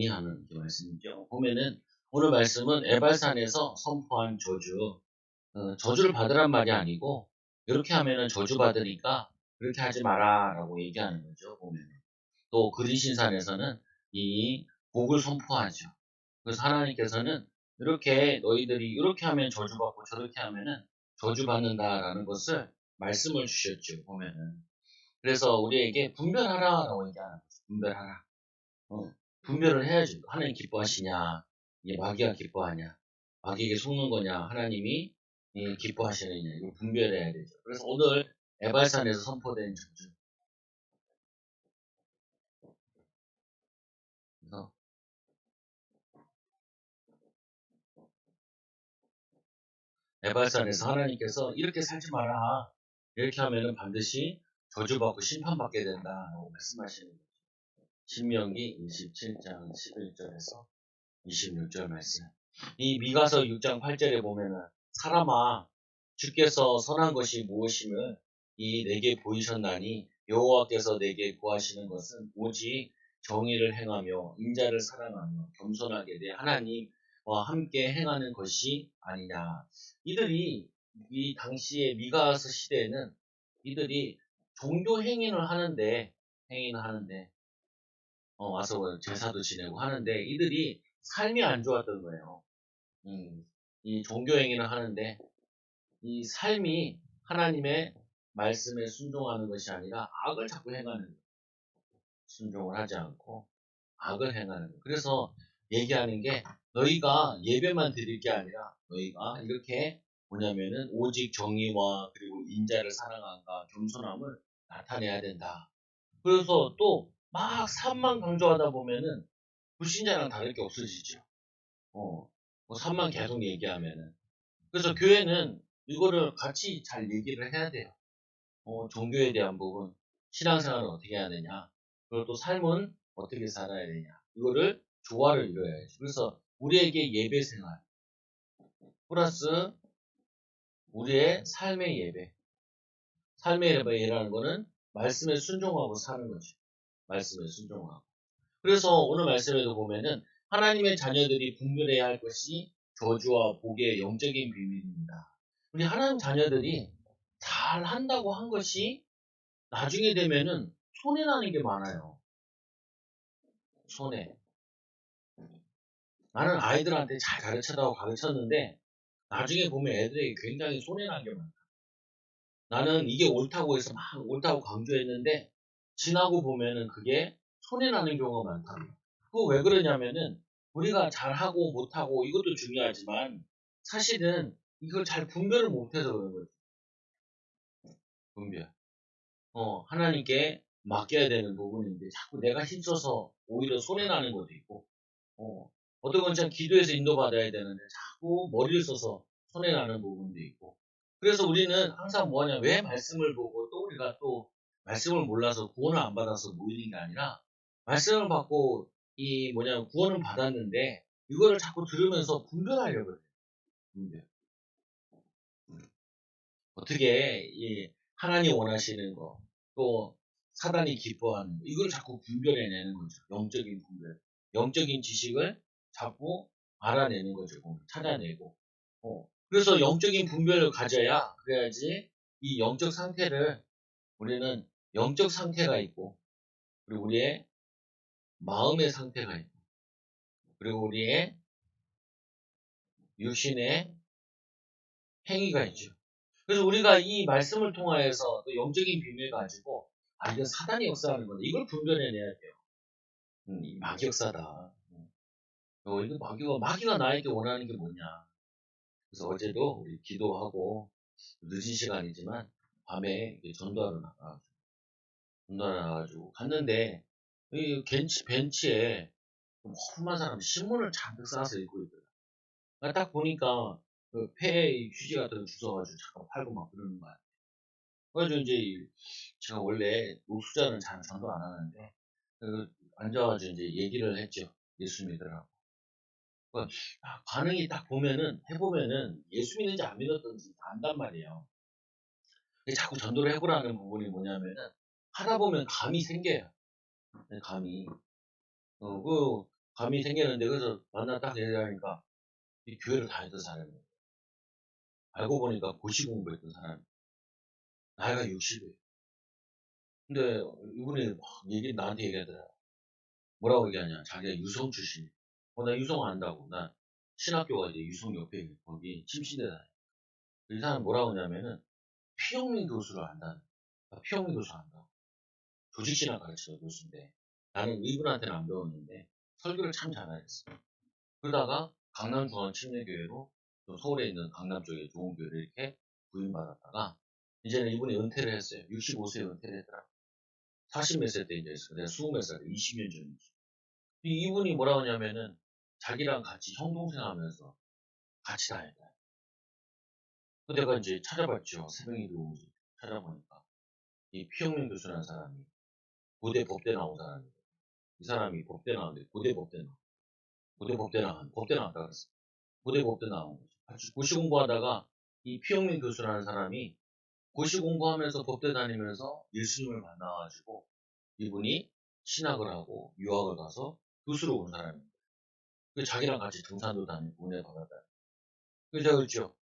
하는 그 말씀이죠. 보면은 오늘 말씀은 에발산에서 선포한 저주, 저주를 받으란 말이 아니고 이렇게 하면은 저주 받으니까 그렇게 하지 마라라고 얘기하는 거죠. 보면은 또 그리신산에서는 이 복을 선포하죠. 그래서 하나님께서는 이렇게 너희들이 이렇게 하면 저주받고 저렇게 하면은 저주받는다라는 것을 말씀을 주셨죠. 보면은 그래서 우리에게 분별하라라고 얘기하는 거죠. 분별하라. 어, 분별을 해야지. 하나님 기뻐하시냐? 이게 마귀가 기뻐하냐? 마귀에게 속는 거냐? 하나님이 기뻐하시느냐? 이걸 분별해야 되죠. 그래서 오늘 에발산에서 선포된 저주. 그래서 에발산에서 하나님께서 이렇게 살지 마라. 이렇게 하면은 반드시 저주받고 심판받게 된다라고 말씀하시는 거죠. 신명기 27장 11절에서 26절 말씀. 이 미가서 6장 8절에 보면은 사람아 주께서 선한 것이 무엇임을 이 내게 보이셨나니 여호와께서 내게 구하시는 것은 오직 정의를 행하며 인자를 사랑하며 겸손하게 내 하나님과 함께 행하는 것이 아니냐. 이들이 이 당시의 미가서 시대에는 이들이 종교 행위는 하는데 와서 제사도 지내고 하는데 이들이 삶이 안 좋았던 거예요. 이 종교 행위는 하는데 이 삶이 하나님의 말씀에 순종하는 것이 아니라 악을 자꾸 행하는 거예요. 순종을 하지 않고 악을 행하는 거예요. 그래서 얘기하는 게 너희가 예배만 드릴 게 아니라 너희가 이렇게 뭐냐면은 오직 정의와 그리고 인자를 사랑함과 겸손함을 나타내야 된다. 그래서 또 막 삶만 강조하다 보면은 불신자랑 다를 게 없어지죠. 뭐 삶만 계속 얘기하면은. 그래서 교회는 이거를 같이 잘 얘기를 해야 돼요. 종교에 대한 부분, 신앙생활을 어떻게 해야 되냐, 그리고 또 삶은 어떻게 살아야 되냐, 이거를 조화를 이뤄야지. 그래서 우리에게 예배 생활, 플러스 우리의 삶의 예배. 삶의 예배라는 거는 말씀에 순종하고 사는 거죠. 말씀에 순종하고. 그래서 오늘 말씀에도 보면은 하나님의 자녀들이 분별해야 할 것이 저주와 복의 영적인 비밀입니다. 우리 하나님 자녀들이 잘 한다고 한 것이 나중에 되면은 손해나는 게 많아요. 손해. 나는 아이들한테 잘 가르쳐다고 가르쳤는데 나중에 보면 애들에게 굉장히 손해나는 게 많다. 나는 이게 옳다고 해서 막 옳다고 강조했는데 지나고 보면은 그게 손해나는 경우가 많다. 그거 왜 그러냐면은 우리가 잘하고 못하고 이것도 중요하지만 사실은 이걸 잘 분별을 못해서 그런 거죠. 분별. 하나님께 맡겨야 되는 부분인데 자꾸 내가 힘써서 오히려 손해나는 것도 있고 어떤 건 참 기도해서 인도받아야 되는데 자꾸 머리를 써서 손해나는 부분도 있고 그래서 우리는 항상 뭐하냐 왜 말씀을 보고 또 우리가 또 말씀을 몰라서 구원을 안 받아서 모이는 게 아니라 말씀을 받고 이 뭐냐 구원을 받았는데 이거를 자꾸 들으면서 분별하려고 해요. 분별. 어떻게 이 하나님 원하시는 거, 또 사단이 기뻐하는 거, 이걸 자꾸 분별해내는 거죠. 영적인 분별. 영적인 지식을 자꾸 알아내는 거죠. 찾아내고. 그래서 영적인 분별을 가져야, 그래야지 이 영적 상태를, 우리는 영적 상태가 있고, 그리고 우리의 마음의 상태가 있고, 그리고 우리의 육신의 행위가 있죠. 그래서 우리가 이 말씀을 통하여서 또 영적인 비밀 가지고 이건 사단이 역사하는 건데 이걸 분별해내야 돼요. 이 마귀 역사다. 이거 마귀가 나에게 원하는 게 뭐냐. 그래서 어제도 우리 기도하고 늦은 시간이지만 밤에 전도하러 나가지고 갔는데 이 벤치에 험한 사람 신문을 잔뜩 싸서 읽고 있더라. 딱 보니까 그 폐 휴지 같은 거 주워가지고 잠깐 팔고 막 그러는 거야. 그래서 이제 제가 원래 노숙자는 잘 전도 안 하는데 앉아가지고 이제 얘기를 했죠. 예수 믿으라고. 반응이 딱 보면은 해보면은 예수 믿는지 안 믿었던지 다 안단 말이에요. 자꾸 전도를 해보라는 부분이 뭐냐면은 하다 보면 감이 생겨요. 감이. 그 감이 생기는데, 그래서 만나 딱 얘기하니까 이 교회를 다녔던 사람이에요. 알고 보니까 고시 공부했던 사람이. 나이가 60이에요. 근데 이분이 막 나한테 얘기하더라. 뭐라고 얘기하냐. 자기가 유성 출신이에요. 나 유성 안다고. 나 신학교가 이제 유성 옆에 거기 침신대 다녀. 이 사람 뭐라고 하냐면은 피영민 교수를 안다는. 피영민 교수 안다고. 조직신학 가르치던 교수인데 나는 이분한테는 안 배웠는데 설교를 참 잘하겠어. 그러다가 강남중앙침례교회로 서울에 있는 강남 쪽에 좋은 교회를 이렇게 부임받았다가 이제는 이분이 은퇴를 했어요. 65세에 은퇴를 했더라. 40 몇 세 때 이제 했어. 내가 20 몇 살 때 20년 전이지. 이분이 뭐라고 하냐면은 자기랑 같이 형 동생 하면서 같이 다녔다. 내가 이제 찾아봤죠. 새벽이 들어오지. 찾아보니까 이 피영민 교수라는 사람이 고대 법대 나온 사람이에요. 이 사람이 법대 나왔는데 고대 법대 나온. 법대 나왔다 그랬어. 고대 법대 나온 거죠. 같이 고시 공부하다가 이 피영민 교수라는 사람이 고시 공부하면서 법대 다니면서 예수님을 만나가지고 이분이 신학을 하고 유학을 가서 교수로 온 사람입니다. 자기랑 같이 등산도 다니고 은혜 받았다. 그죠, 그렇죠.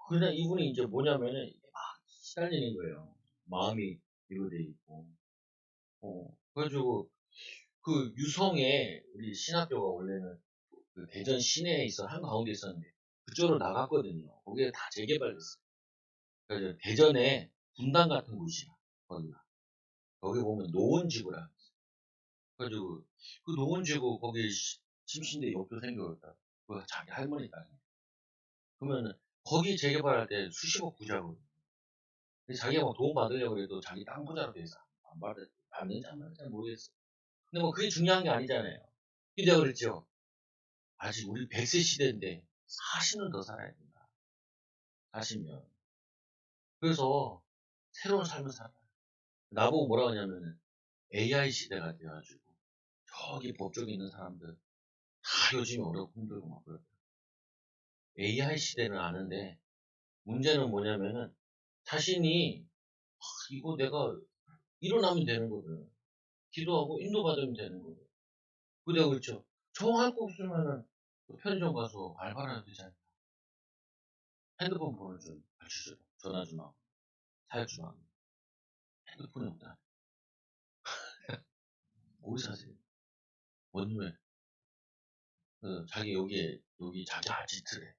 그냥 이분이 이제 뭐냐면은 이게 막 시달리는 거예요. 마음이 위로돼 있고. 그래가지고 그 유성에 우리 신학교가 원래는 그 대전 시내에 있어 한가운데 있었는데 그쪽으로 나갔거든요. 거기에 다 재개발됐어요. 그래서 대전에 분당 같은 곳이야. 거기가. 거기 보면 노원지구라. 그래가지고 그 노원지구 거기 침신대 욕조 생겼다. 그 자기 할머니 땅이. 그러면은 거기 재개발할 때 수십억 부자거든요. 근데 자기가 막 돈 받으려고 해도 자기 땅 부자로 돼서 받는지 안 받는지 모르겠어. 근데 뭐 그게 중요한 게 아니잖아요. 근데 내가 그랬죠. 아직 우리 100세 시대인데 40년 더 살아야 된다. 40년. 그래서 새로운 삶을 살아. 나보고 뭐라고 하냐면은 AI 시대가 돼가지고 저기 법조계 있는 사람들 다 요즘에 어렵고 힘들고 막 그러더라고요. AI 시대는 아는데 문제는 뭐냐면은 자신이 이거 내가 일어나면 되는 거든. 기도하고 인도받으면 되는 거든. 근데 그렇죠. 정할 거 없으면은 편의점 가서 알바를 해도 되잖아요. 핸드폰 번호 좀 알려줘. 전화 좀 하고 사역 좀 하고. 핸드폰이 없다. 어디 사세요? 원룸에 자기 여기 자기 아지트래.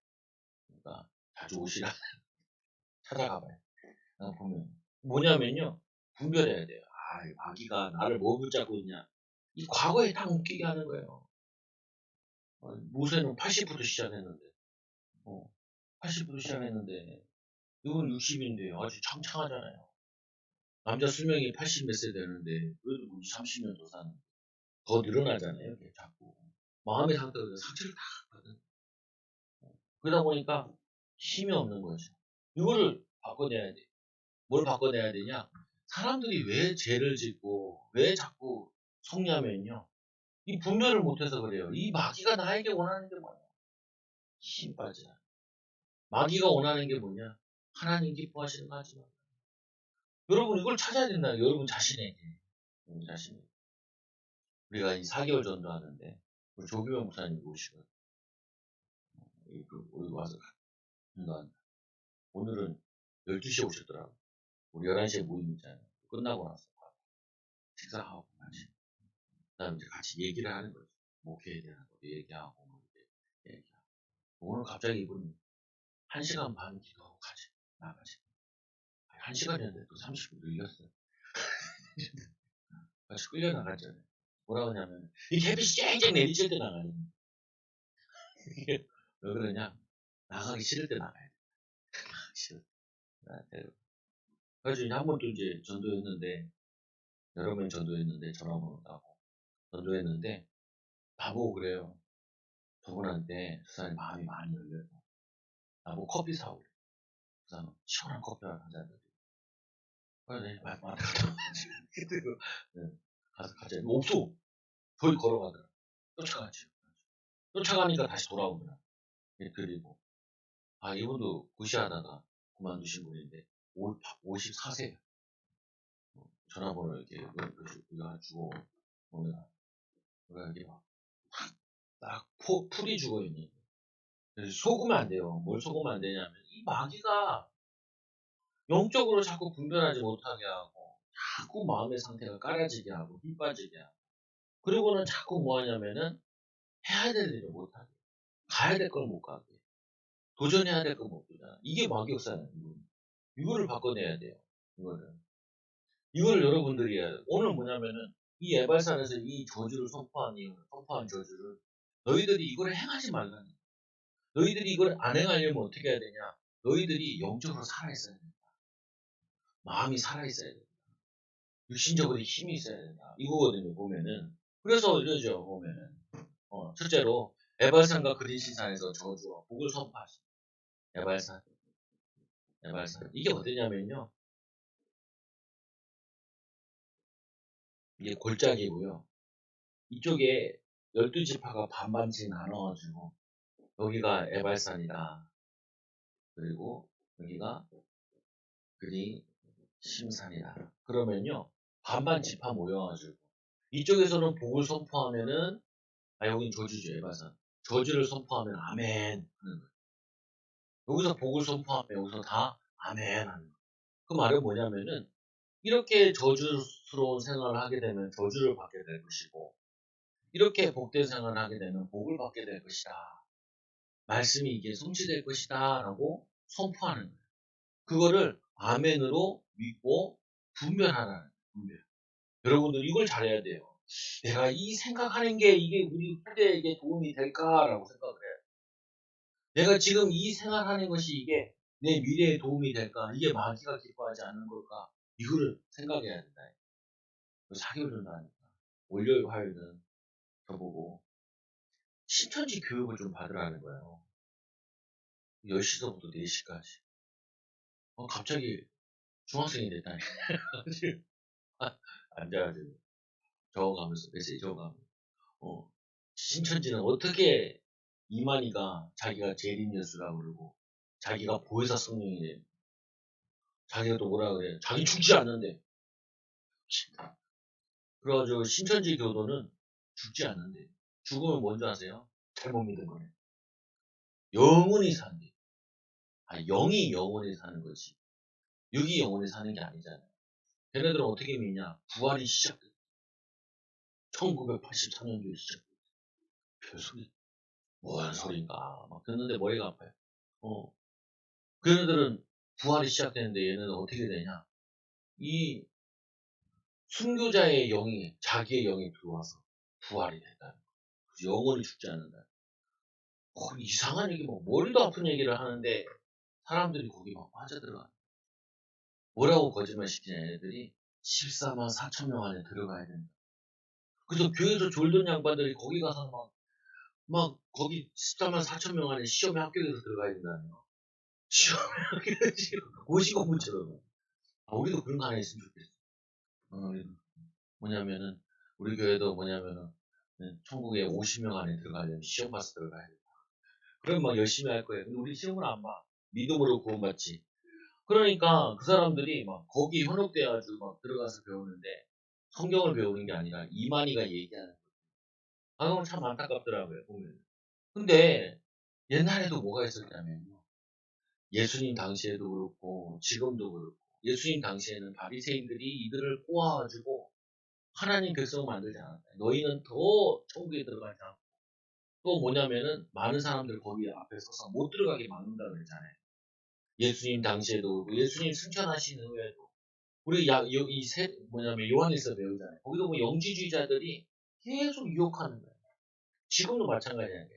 그러니까 자주 오시라. 찾아가봐요. 보면 뭐냐면요. 분별해야 돼요. 이 마귀가 나를 뭐 붙잡고 있냐. 이 과거에 딱 웃기게 하는 거예요. 모세는 80부터 시작했는데, 80부터 시작했는데, 이건 60인데 아주 창창하잖아요. 남자 수명이 80 몇 세 되는데, 그래도 뭐 20, 30년 더 사는, 더 늘어나잖아요. 이게 자꾸. 마음의 상태가 상처를 다 받은. 그러다 보니까 힘이 없는 거죠. 이거를 바꿔내야 돼. 뭘 바꿔내야 되냐? 사람들이 왜 죄를 짓고, 왜 자꾸 속냐면요. 이 분별을 못해서 그래요. 이 마귀가 나에게 원하는 게 뭐냐? 힘 빠지라. 마귀가 원하는 게 뭐냐? 하나님 기뻐하시는 거 하지 마. 여러분 이걸 찾아야 된다. 여러분 자신에게. 여러분 자신에게. 우리가 이 4개월 전도 하는데 우리 조규명 목사님 오시고 우리 와서 전도한다. 오늘은 12시에 오셨더라고. 우리 11시에 모임 있잖아요. 끝나고 나서 식사하고 같이. 그다음에 이제 같이 얘기를 하는 거죠. 목회에 대한 것도 얘기하고 뭐 이제 얘기하고. 오늘 갑자기 이분이 1시간 반 기도하고 같이 나가지. 1시간이었는데 또 30분 늘렸어요. 같이 끌려 나갔잖아요. 뭐라 하냐면 이 햇빛이 쨍쨍 내리칠 때 나가야 돼. 왜 그러냐? 나가기 싫을 때 나가야 돼. 나가기 싫을 때. 그래서 이제 한 번 또 이제 전도했는데 여러 명 전도했는데 전화번호 따고 전도했는데 나보고 그래요. 저분한테 저 사람이 마음이 많이 열려서 나보고 커피 사오래. 그 사람 시원한 커피 한 잔. 그래, 맞다. 가서 가자. 없어. 거기 걸어가더라. 쫓아가지. 쫓아가니까 다시 돌아오더라. 그리고 이분도 구시하다가 그만두신 분인데 54세 전화번호 이렇게 주고 오늘 이렇게 딱 풀이 죽어 있는 거예요. 그래서 속으면 안 돼요. 뭘 속으면 안 되냐면 이 마귀가 영적으로 자꾸 분별하지 못하게 하고 자꾸 마음의 상태가 깔아지게 하고 힘 빠지게 하고 그리고는 자꾸 뭐 하냐면은 해야 될 일을 못 하게 가야 될 걸 못 가게 도전해야 될 걸 못 도전. 이게 마귀역사예요. 이거를 바꿔내야 돼요. 이거를 여러분들이 해야 돼요. 오늘 뭐냐면은 이 에발산에서 이 저주를 선포한 이유는 선포한 저주를 너희들이 이걸 행하지 말라는 거예요. 너희들이 이걸 안 행하려면 어떻게 해야 되냐? 너희들이 영적으로 살아있어야 된다. 마음이 살아있어야 된다. 육신적으로 힘이 있어야 된다. 이거거든요, 보면은. 그래서 이러죠, 보면은. 첫째로, 에발산과 그린신산에서 저주와 복을 선포하십니다. 에발산. 이게 어떠냐면요. 이게 골짜기고요. 이쪽에 12지파가 반반씩 나눠가지고, 여기가 에발산이다. 그리고 여기가 그린심산이다. 그러면요. 반반 지파 모여가지고, 이쪽에서는 복을 선포하면은, 여긴 저주죠, 에발산. 저주를 선포하면 아멘 하는 거예요. 여기서 복을 선포하면 여기서 다 아멘 하는 거예요. 그 말은 뭐냐면은 이렇게 저주스러운 생활을 하게 되면 저주를 받게 될 것이고 이렇게 복된 생활을 하게 되면 복을 받게 될 것이다. 말씀이 이게 성취될 것이다 라고 선포하는 거예요. 그거를 아멘으로 믿고 분별하라는 거예요. 분별. 여러분들 이걸 잘해야 돼요. 내가 이 생각하는 게 이게 우리 후대에게 도움이 될까라고 생각을 해요. 내가 지금 이 생활하는 것이 이게 내 미래에 도움이 될까? 이게 마귀가 기뻐하지 않는 걸까? 이거를 생각해야 된다. 사교를 하니까. 월요일, 화요일은 저보고 신천지 교육을 좀 받으라는 거예요. 10시서부터 4시까지. 갑자기 중학생이 됐다니. 앉아가지고 적어가면서, 메시지 적어가면서. 신천지는 어떻게 이만희가 자기가 재림예수라고 그러고 자기가 보혜사 성령이래. 자기가 또 뭐라 그래. 자기 죽지 않는데. 그래가지고 신천지 교도는 죽지 않는데. 죽으면 뭔지 아세요? 잘못 믿은 거네. 영원히 산대. 영이 영원히 사는 거지. 육이 영원히 사는 게 아니잖아요. 걔네들은 어떻게 믿냐? 부활이 시작됐다. 1984년도에 시작됐다. 별소리. 뭔 소린가. 막 듣는데 머리가 아파요. 걔네들은 부활이 시작되는데 얘는 어떻게 되냐? 이 순교자의 영이 자기의 영이 들어와서 부활이 된다는 거예요. 영원히 죽지 않는다. 이상한 얘기, 머리도 아픈 얘기를 하는데 사람들이 거기 막 빠져들어가. 뭐라고 거짓말 시키냐, 얘네들이 14만 4천 명 안에 들어가야 된다. 그래서 교회에서 졸던 양반들이 거기 가서 막 거기 14만 4천 명 안에 시험에 합격해서 들어가야 된다네요. 시험에 합격해서 고시공부처럼. 우리도 그런 거 하나 있으면 좋겠어. 뭐냐면은 우리 교회도 뭐냐면은 천국에 50명 안에 들어가려면 시험 봐서 들어가야 된다. 그럼 막 열심히 할 거예요. 근데 우리 시험을 안 봐. 믿음으로 구원받지. 그러니까 그 사람들이 막 거기 현혹돼가지고 막 들어가서 배우는데 성경을 배우는 게 아니라 이만희가 얘기하는 거예요. 그건 참 안타깝더라고요, 보면. 근데 옛날에도 뭐가 있었냐면요. 예수님 당시에도 그렇고 지금도 그렇고 예수님 당시에는 바리새인들이 이들을 꼬아가지고 하나님 백성을 만들지 않았다. 너희는 더 천국에 들어가지 않고 또 뭐냐면은 많은 사람들 거기 앞에 서서 못 들어가게 막는다 그랬잖아요. 예수님 당시에도 그렇고 예수님 승천하신 후에도 우리 뭐냐면 요한에서 배우잖아요. 거기도 뭐 영지주의자들이 계속 유혹하는 거예요. 지금도 마찬가지예요.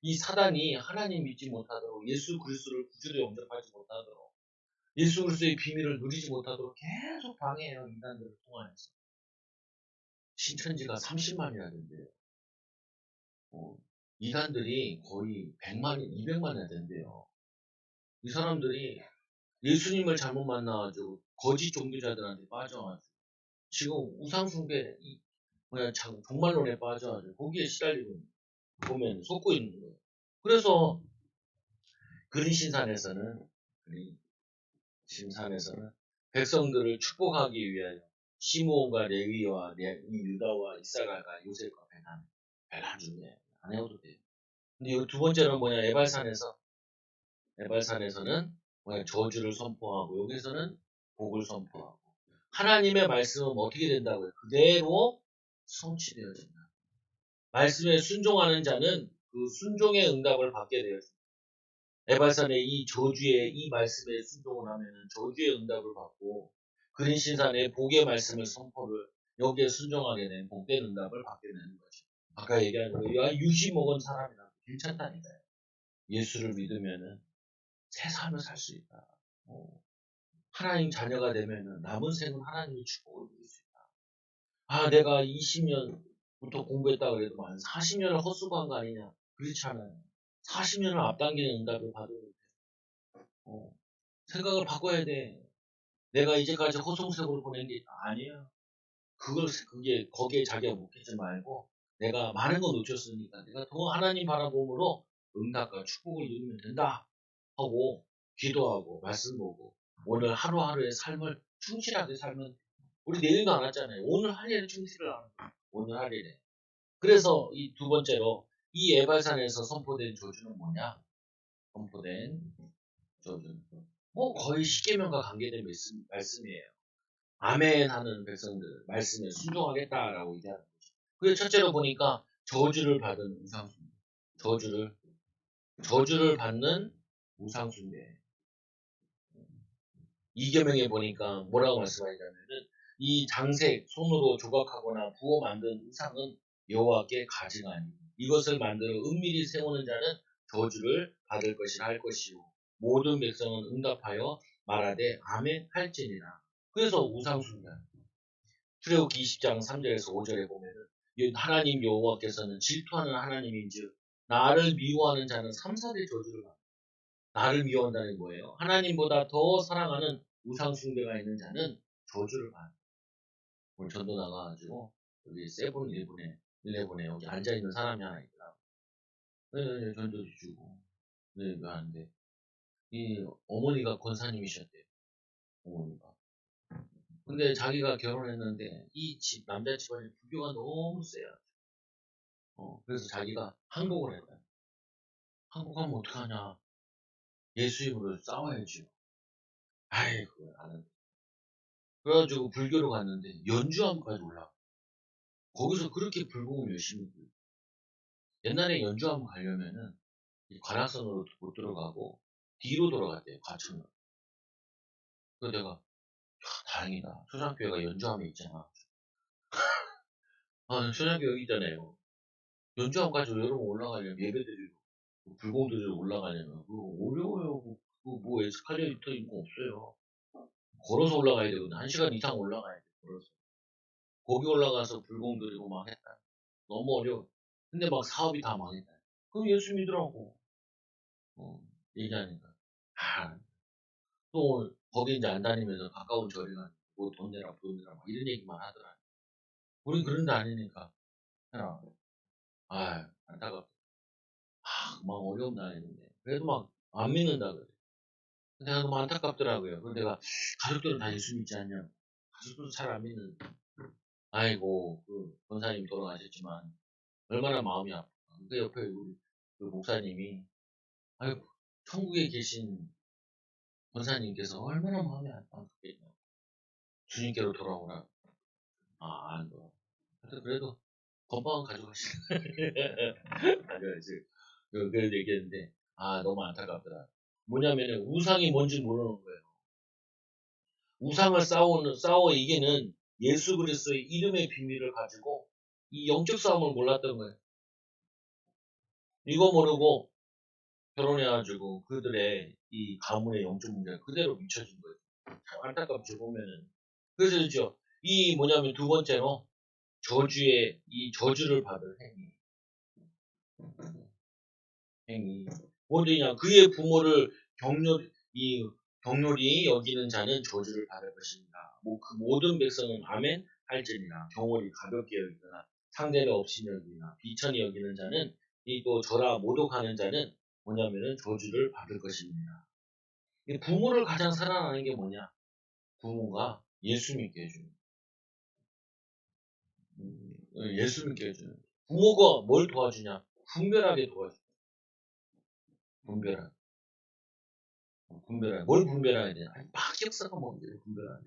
이 사단이 하나님 믿지 못하도록 예수 그리스도를 구주로 영접하지 못하도록 예수 그리스도의 비밀을 누리지 못하도록 계속 방해해요. 인간들을 통하여서. 신천지가 30만이나 된대요. 이단들이 거의 100만, 200만이나 된대요. 이 사람들이 예수님을 잘못 만나가지고 거짓 종교자들한테 빠져가지고 지금 우상숭배 종말론에 빠져가지고 거기에 시달리고 보면 속고 있는 거예요. 그래서 그리신산에서는 백성들을 축복하기 위하여 시므온과 레위와 이 유다와 이사갈과 요셉과 베냐민 별로 안 중요해. 안 해도 돼요. 근데 이 두 번째는 뭐냐, 에발산에서는 뭐냐, 저주를 선포하고, 여기서는 복을 선포하고. 하나님의 말씀은 어떻게 된다고요? 그대로 성취되어진다. 말씀에 순종하는 자는 그 순종의 응답을 받게 되었습니다. 에발산의 이 저주의 이 말씀에 순종을 하면 저주의 응답을 받고, 그린신산의 복의 말씀을 선포를 여기에 순종하게 되면 복된 응답을 받게 되는 거죠. 아까 얘기한 거예요. 60 먹은 사람이라고 괜찮다니까요. 예수를 믿으면은 새 삶을 살 수 있다. 하나님 자녀가 되면은 남은 생은 하나님의 축복을 누릴 수 있다. 아, 내가 20년부터 공부했다 그래도 한 40년을 헛수고한 거 아니냐? 그렇지 않아요. 40년을 앞당기는 응답을 받으면 돼. 생각을 바꿔야 돼. 내가 이제까지 허송세월을 보낸 게 아니야. 거기에 자기가 묵히지 말고, 내가 많은 거 놓쳤으니까, 내가 더 하나님 바라봄으로 응답과 축복을 누리면 된다. 하고, 기도하고, 말씀 보고, 오늘 하루하루의 삶을 충실하게 살면, 우리 내일도 안 왔잖아요. 오늘 할 일에 충실을 하는 거예요. 오늘 할 일에. 그래서 이 두 번째로, 이 에발산에서 선포된 저주는 뭐냐? 선포된 저주는. 거의 십계명과 관계된 말씀이에요. 아멘 하는 백성들 말씀에 순종하겠다라고 얘기하는 거죠. 그래서 첫째로 보니까 저주를 받은 우상숭배. 저주를 받는 우상숭배. 이계명에 보니까 뭐라고 말씀하냐면은 이 장색 손으로 조각하거나 부어 만든 우상은 여호와께 가증하니 이것을 만들어 은밀히 세우는 자는 저주를 받을 것이라 할 것이요 모든 백성은 응답하여 말하되 아멘 할지니라. 그래서 우상숭배. 출애굽기 20장 3절에서 5절에 보면은 하나님 여호와께서는 질투하는 하나님인즉 나를 미워하는 자는 3, 4대 저주를 받는다. 나를 미워한다는 거예요. 하나님보다 더 사랑하는 우상숭배가 있는 자는 저주를 받는다. 오늘 전도 나가가지고 여기 세븐11에 여기 앉아있는 사람이 하나 있더라고. 네, 전도 주고 네, 이거 하는데 이 어머니가 권사님이셨대요. 어머니가. 근데 자기가 결혼했는데 이 집 남자 집안이 불교가 너무 세요. 그래서 자기가 항복을 했다. 항복하면 어떡하냐. 예수 이름으로 싸워야죠. 아이, 그걸 안 한다. 그래가지고 불교로 갔는데 연주함까지 올라가. 거기서 그렇게 불공을 열심히 불. 옛날에 연주함 가려면은 관악산으로 못 들어가고 뒤로 돌아갔대요. 과천으로. 그래서 내가 다행이다. 초장교회가 연주함에 있잖아. 초장교 여기 있잖아요. 연주함까지 여러분 올라가려면 예배드리고 불공들이 올라가려면 그거 어려워요. 뭐 에스컬레이터 있고 없어요. 걸어서 올라가야 되거든. 1시간 이상 올라가야 돼. 걸어서. 거기 올라가서 불공 드리고 막 했다. 너무 어려워. 근데 막 사업이 다 망했다. 그럼 예수 믿으라고. 얘기하니까. 또 거기 이제 안 다니면서 가까운 절에 가서 뭐돈 내라 돈 내라 막 이런 얘기만 하더라. 우린 그런 데 아니니까. 해라. 안타깝다. 막 어려움 당했는데. 그래도 막 안 믿는다 그래. 내가 너무 안타깝더라고요. 그래서 내가 가족들은 다 예수 믿지 않냐. 가족들도 잘 안 믿는. 아이고, 그 권사님 돌아가셨지만 얼마나 마음이 아파. 그 옆에 우리 그 목사님이 아이고 천국에 계신 권사님께서 얼마나 마음이 아팠겠냐. 주님께로 돌아오라. 안 돌아. 그래도 건강은 가져가시라. 가져가지. 그래서 얘기했는데 너무 안타깝더라. 뭐냐면은 우상이 뭔지 모르는 거예요. 우상을 싸워 이기는 예수 그리스도의 이름의 비밀을 가지고 이 영적 싸움을 몰랐던 거예요. 이거 모르고 결혼해가지고 그들의 이 가문의 영적 문제가 그대로 미쳐진 거예요. 참 안타깝죠 보면은. 그래서 이 뭐냐면 두 번째로 이 저주를 받을 행위. 뭐냐 그의 부모를 경률이 여기는 자는 저주를 받을 것입니다. 그 모든 백성은 아멘 할지니라. 경홀이 가볍게 여기거나 상대를 없이 여기나 비천히 여기는 자는 이 또 저라 모독하는 자는 뭐냐면은 저주를 받을 것입니다. 부모를 가장 사랑하는 게 뭐냐? 부모가 예수 믿게 해주는. 예수 믿게 해주는. 부모가 뭘 도와주냐? 분별하게 도와줘. 분별하게. 분별하게. 뭘 분별해야 되냐? 아니, 막 역사가 뭔지 분별하게.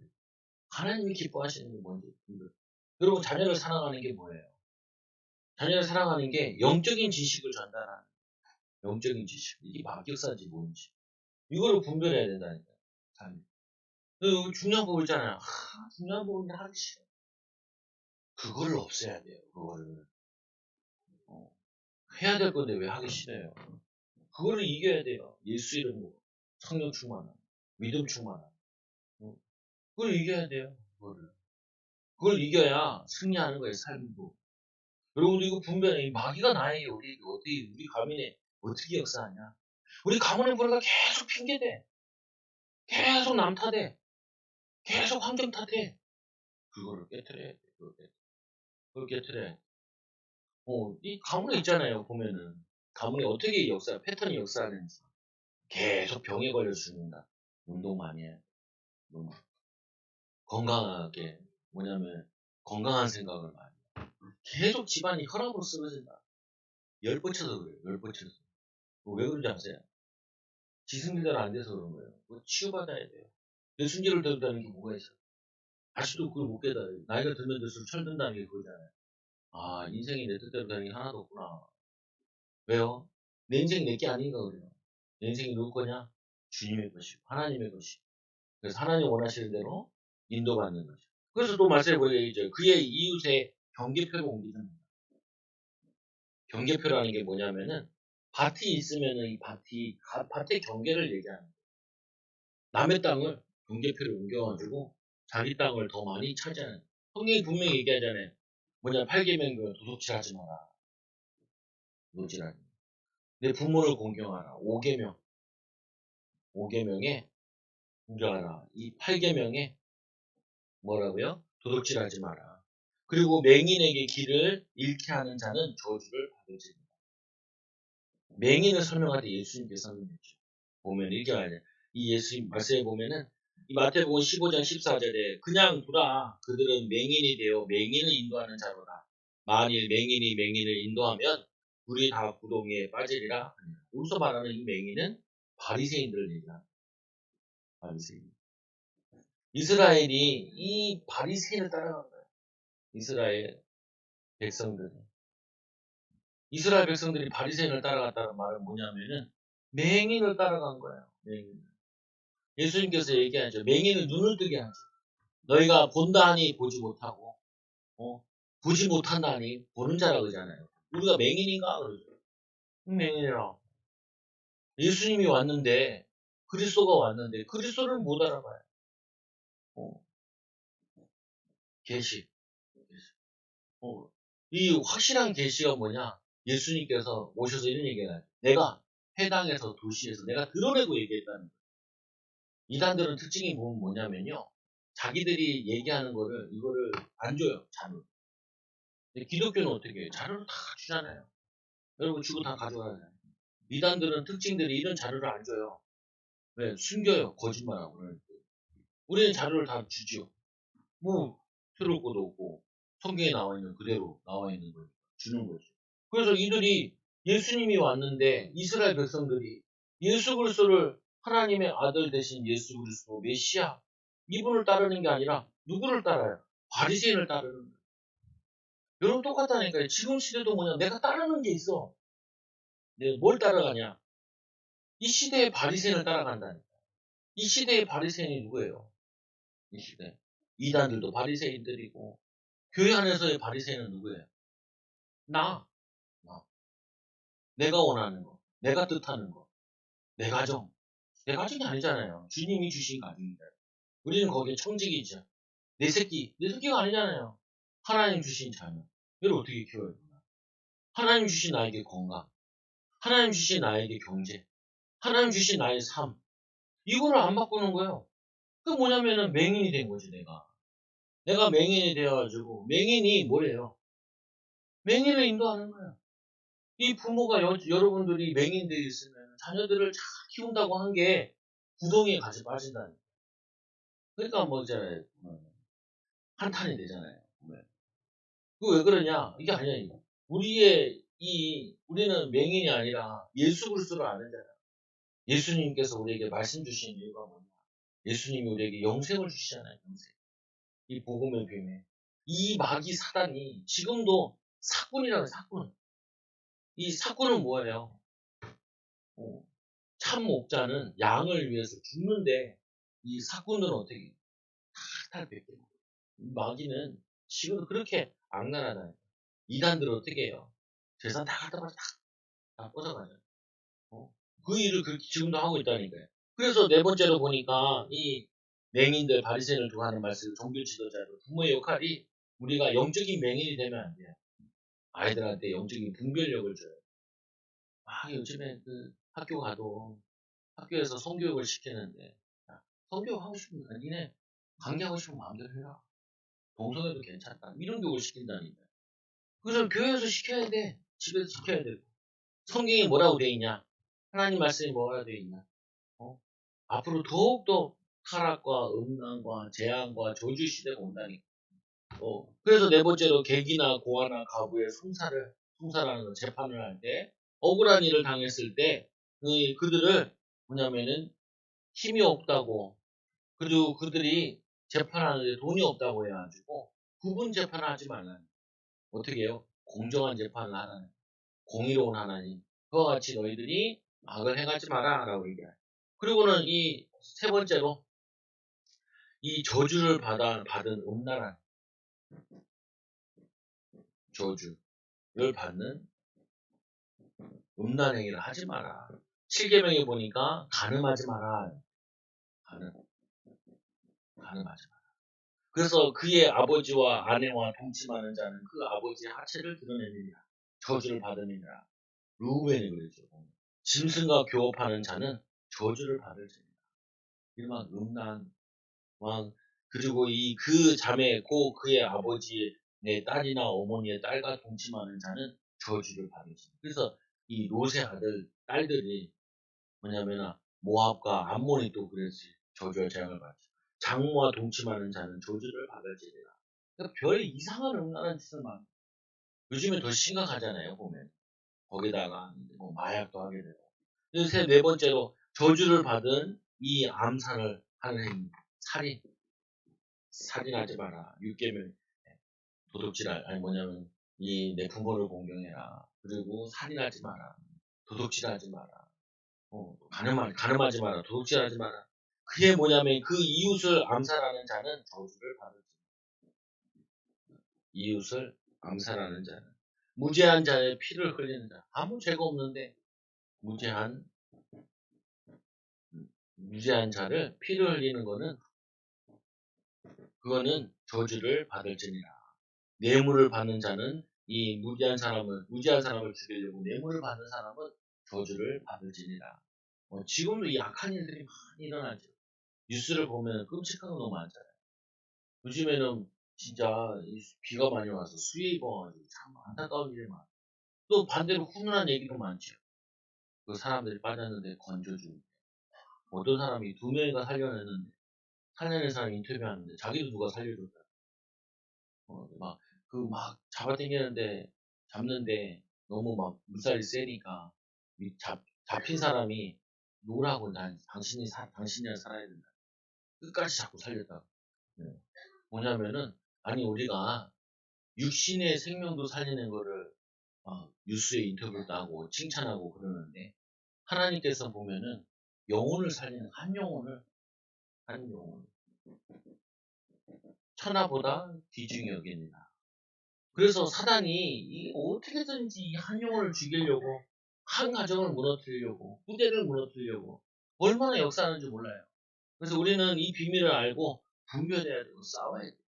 하나님이 기뻐하시는 게 뭔지 분별. 여러분, 자녀를 사랑하는 게 뭐예요? 자녀를 사랑하는 게 영적인 지식을 전달하는 영적인 지식. 이게 막 역사인지 뭔지. 이거를 분별해야 된다니까. 자녀. 중요한 거 있잖아요. 중요한 부분인데 하기 싫어. 그거를 없애야 돼요. 그거를. 해야 될 건데 왜 하기 싫어요? 그거를 이겨야 돼요. 예수 이름으로. 성령 충만함. 믿음 충만함. 그걸 이겨야 돼요. 그걸 이겨야 승리하는 거예요. 삶도. 여러분 이거 분별해. 마귀가 나에게 우리 가문에 어떻게 역사하냐? 우리 가문의 불화가 계속 핑계대. 계속 남 탓해. 계속 환경 탓해. 그거를 깨트려야 돼. 그걸 깨트려야 돼. 이 가문에 있잖아요. 보면은. 가문에 어떻게 패턴이 역사하는지. 계속 병에 걸려 죽는다. 운동 많이 해. 건강하게. 뭐냐면, 건강한 생각을 많이 해. 계속 집안이 혈압으로 쓰러진다. 열 뻗쳐서 그래요. 열 뻗쳐서. 왜 그런지 아세요? 지승질대로 안 돼서 그런 거예요. 그거 치유받아야 돼요. 내 순기를 들었다는 게 뭐가 있어? 아직도 그걸 못 깨달아요. 나이가 들면 들수록 철든다는 게 그거잖아요. 아, 인생이 내 뜻대로 되는 게 하나도 없구나. 왜요? 내 인생이 내 게 아닌가 그래요. 내 인생이 누구 거냐? 주님의 것이고, 하나님의 것이고. 그래서 하나님 원하시는 대로 인도받는 거죠. 그래서 또 말씀해 보이죠. 그의 이웃의 경계표를 옮기는 거예요. 경계표라는 게 뭐냐면은, 밭이 있으면은 밭의 경계를 얘기하는 거예요. 남의 땅을 경계표를 옮겨가지고 자기 땅을 더 많이 차지하는. 성경이 분명히 얘기하잖아요. 뭐냐, 8계명은 도둑질하지 마라. 도둑질하지 마라. 내 부모를 공경하라. 5계명에 공경하라. 이 8계명에 뭐라고요? 도둑질하지 마라. 그리고 맹인에게 길을 잃게 하는 자는 저주를 받을지니라. 맹인을 설명할 때 예수님께서 설명했죠. 보면 읽어야 이 예수님 말씀에 보면은 이 마태복음 15장 14절에 그냥 두라. 그들은 맹인이 되어 맹인을 인도하는 자로다. 만일 맹인이 맹인을 인도하면 우리 다 구덩이에 빠지리라. 여기서 말하는 이 맹인은 바리새인들을 얘기합니다. 바리새인. 이스라엘이 이 바리새인을 따라간 거예요. 이스라엘 백성들이. 이스라엘 백성들이 바리새인을 따라갔다는 말은 뭐냐면은 맹인을 따라간 거예요. 맹인. 예수님께서 얘기하죠. 맹인은 눈을 뜨게 하죠. 너희가 본다 하니 보지 못하고, 보지 못한다 하니 보는 자라 그러잖아요. 우리가 맹인인가? 그러죠. 맹인이라. 예수님이 왔는데, 그리스도가 왔는데, 그리스도를 못 알아봐요. 계시. 이 확실한 계시가 뭐냐? 예수님께서 오셔서 이런 얘기를 해요. 내가 회당에서 도시에서 내가 드러내고 얘기했다는 거예요. 이단들은 특징이 뭐냐면요. 자기들이 얘기하는 이거를 안 줘요. 자료. 근데 기독교는 어떻게 해요? 자료를 다 주잖아요. 여러분 주고 다 가져가잖아요. 이단들은 특징들이 이런 자료를 안 줘요. 왜? 숨겨요. 거짓말하고. 우리는 자료를 다 주죠. 뭐 새로울 것도 없고 성경에 나와 있는 그대로 나와 있는 걸 주는 거죠. 그래서 이들이 예수님이 왔는데 이스라엘 백성들이 예수 그리스도를 하나님의 아들 되신 예수 그리스도 메시아 이분을 따르는 게 아니라 누구를 따라요? 바리새인을 따르는 거예요. 여러분 똑같다니까요. 지금 시대도 뭐냐? 내가 따르는 게 있어. 내가 뭘 따라가냐? 이 시대의 바리새인을 따라간다니까. 이 시대의 바리새인이 누구예요? 이 시대. 이단들도 바리새인들이고 교회 안에서의 바리새인은 누구예요? 나. 내가 원하는 거. 내가 뜻하는 거. 내 가정. 내 가정이 아니잖아요. 주님이 주신 가정이다. 우리는 거기에 청직이죠. 내 새끼가 아니잖아요. 하나님 주신 자녀. 이걸 어떻게 키워요? 하나님 주신 나에게 건강. 하나님 주신 나에게 경제. 하나님 주신 나의 삶. 이거를 안 바꾸는 거예요. 그 뭐냐면은 맹인이 된 거지, 내가. 내가 맹인이 되어가지고, 맹인이 뭐래요? 맹인을 인도하는 거예요. 이 부모가 여러분들이 맹인들이 있으면 자녀들을 잘 키운다고 한 게 구덩이에 같이 빠진다는 거예요. 그러니까 뭐 있잖아요. 한탄이 되잖아요. 그 왜 그러냐? 이게 아니야, 이거. 우리는 맹인이 아니라 예수 그리스도를 아는 자야. 예수님께서 우리에게 말씀 주신 이유가 뭐냐? 예수님이 우리에게 영생을 주시잖아요, 영생. 이 복음의 비밀. 이 마귀 사단이 지금도 사꾼이라는 사꾼. 이 사꾼은 뭐예요? 어, 참 목자는 양을 위해서 죽는데 이 사꾼들은 어떻게 해요? 다 뺏겨요. 마귀는 지금도 그렇게 악랄하다. 이단들은 어떻게 해요? 재산 다 갖다 버려 다 꽂아가죠. 어? 그 일을 그렇게 지금도 하고 있다니까요. 그래서 네 번째로 보니까 이 맹인들 바리새인을 두고 하는 말씀 종교 지도자로 부모의 역할이 우리가 영적인 맹인이 되면 안 돼요. 아이들한테 영적인 분별력을 줘요. 요즘에 그 학교 가도 학교에서 성교육을 시키는데 야, 성교육 하고 싶으면 니네 강의하고 싶으면 마음대로 해라. 동성애도 괜찮다. 이런 교육을 시킨다니까. 그래서 교회에서 시켜야 돼. 집에서 시켜야 되고. 성경이 뭐라고 돼 있냐? 하나님 말씀이 뭐라고 돼 있냐? 어? 앞으로 더욱더 타락과 음란과 재앙과 저주 시대가 온다니까. 그래서 네 번째로 객이나 고아나 가부의 송사라는 걸 재판을 할 때, 억울한 일을 당했을 때, 그들을 뭐냐면은 힘이 없다고, 그리고 그들이 재판하는데 돈이 없다고 해가지고, 구분 재판을 하지 말라는. 어떻게 해요? 공정한 재판을 하라는. 공의로운 하나님. 그와 같이 너희들이 악을 행하지 마라. 라고 얘기해요. 그리고는 이 세 번째로, 이 저주를 받은 음란한 저주를 받는 음란 행위를 하지 마라. 7계명에 보니까 간음하지 마라. 간음, 간음하지 마라. 그래서 그의 아버지와 아내와 동침하는 자는 그 아버지의 하체를 드러내느니라. 저주를 받으니라. 루벤이 그랬죠. 짐승과 교업하는 자는 저주를 받을지니라. 이런 음란, 그리고 그 자매, 그의 아버지의 딸이나 어머니의 딸과 동침하는 자는 저주를 받을지니라. 그래서 이 롯의 아들, 딸들이 뭐냐면 모압과 암몬이 또 그랬지. 저주와 재앙을 받지. 장모와 동침하는 자는 저주를 받을지니라. 그러니까 별 이상한 음란한 짓을 막 요즘에 더 심각하잖아요. 보면 거기다가 뭐 마약도 하게 되고. 그래서 네 번째로 저주를 받은 이 암살을 하는 행위, 살인하지 마라. 6계명 아니 뭐냐면 내 부모를 공경해라. 그리고 살인하지 마라. 도둑질하지 마라. 가늠하지 마라. 도둑질하지 마라. 그게 뭐냐면 그 이웃을 암살하는 자는 저주를 받을지. 이웃을 암살하는 자는 무죄한 자의 피를 흘리는 자. 아무 죄가 없는데 무죄한 자를 피를 흘리는 거는 그거는 저주를 받을지니라. 뇌물을 받는 자는 이 무죄한 사람을 죽이려고 뇌물을 받는 사람은 저주를 받을지니라. 지금도 이 악한 일들이 많이 일어나죠. 뉴스를 보면 끔찍한 거 너무 많잖아요. 요즘에는 진짜 비가 많이 와서 수해 입어가지고 참 안타까운 일이 많아요. 또 반대로 훈훈한 얘기도 많죠. 그 사람들이 빠졌는데 건져주고 어떤 사람이 2명이가 살려낸 사람이 인터뷰하는데 자기도 누가 살려줬다. 잡는데 너무 막 물살이 세니까 잡힌 사람이 누구라고 당신이 살아야 된다. 끝까지 자꾸 살렸다. 네. 뭐냐면은 아니 우리가 육신의 생명도 살리는 거를 뉴스에 인터뷰도 하고 칭찬하고 그러는데 하나님께서 보면은 영혼을 살리는 한 영혼을 천하보다 귀중히 여깁니다. 그래서 사단이 어떻게든지 이 한 영혼을 죽이려고 한 가정을 무너뜨리려고 후대를 무너뜨리려고 얼마나 역사하는지 몰라요. 그래서 우리는 이 비밀을 알고 분별해야 되고 싸워야 돼요.